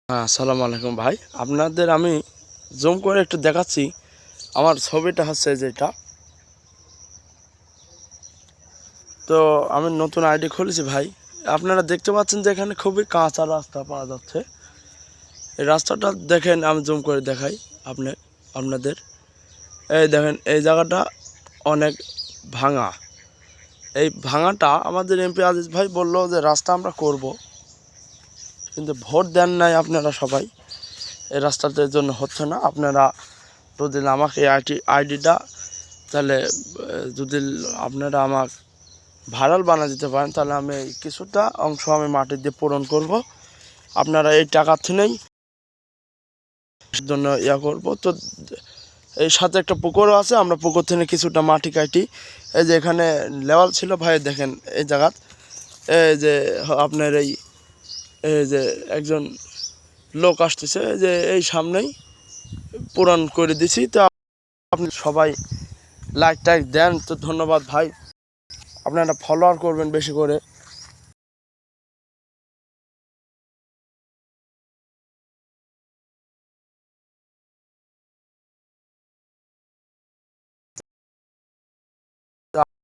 আসসালামু আলাইকুম ভাই, আপনাদের আমি জুম করে একটু দেখাচ্ছি। আমার ছবিটা হচ্ছে যেটা, তো আমি নতুন আইডি খুলেছি ভাই। আপনারা দেখতে পাচ্ছেন যে এখানে খুবই কাঁচা রাস্তা পাওয়া যাচ্ছে। এই রাস্তাটা দেখেন, আমি জুম করে দেখাই আপনাদের। এই দেখেন, এই জায়গাটা অনেক ভাঙা। এই ভাঙাটা আমাদের এমপি আজিজ ভাই বললো যে রাস্তা আমরা করব, কিন্তু ভোট দেন নাই আপনারা সবাই। এই রাস্তাটার জন্য হচ্ছে না। আপনারা যদি আমাকে আইডিটা তাহলে যদি আপনারা আমার ভাইরাল বানা দিতে পারেন, তাহলে আমি কিছুটা অংশ আমি মাটি দিয়ে পূরণ করব। আপনারা এই টাকা থেকেই জন্য করবো। তো এই সাথে একটা পুকুরও আছে, আমরা পুকুর থেকে কিছুটা মাটি কাটি। এই যে এখানে লেওয়াল ছিল ভাই, দেখেন এই জায়গাত এই যে আপনার এই যে একজন লোক আসতেছে, যে এই সামনেই পূরণ করে দিছি। তো আপনি সবাই লাইক টাইক দেন, তো ধন্যবাদ ভাই। আপনারা ফলোয়ার করবেন বেশি করে।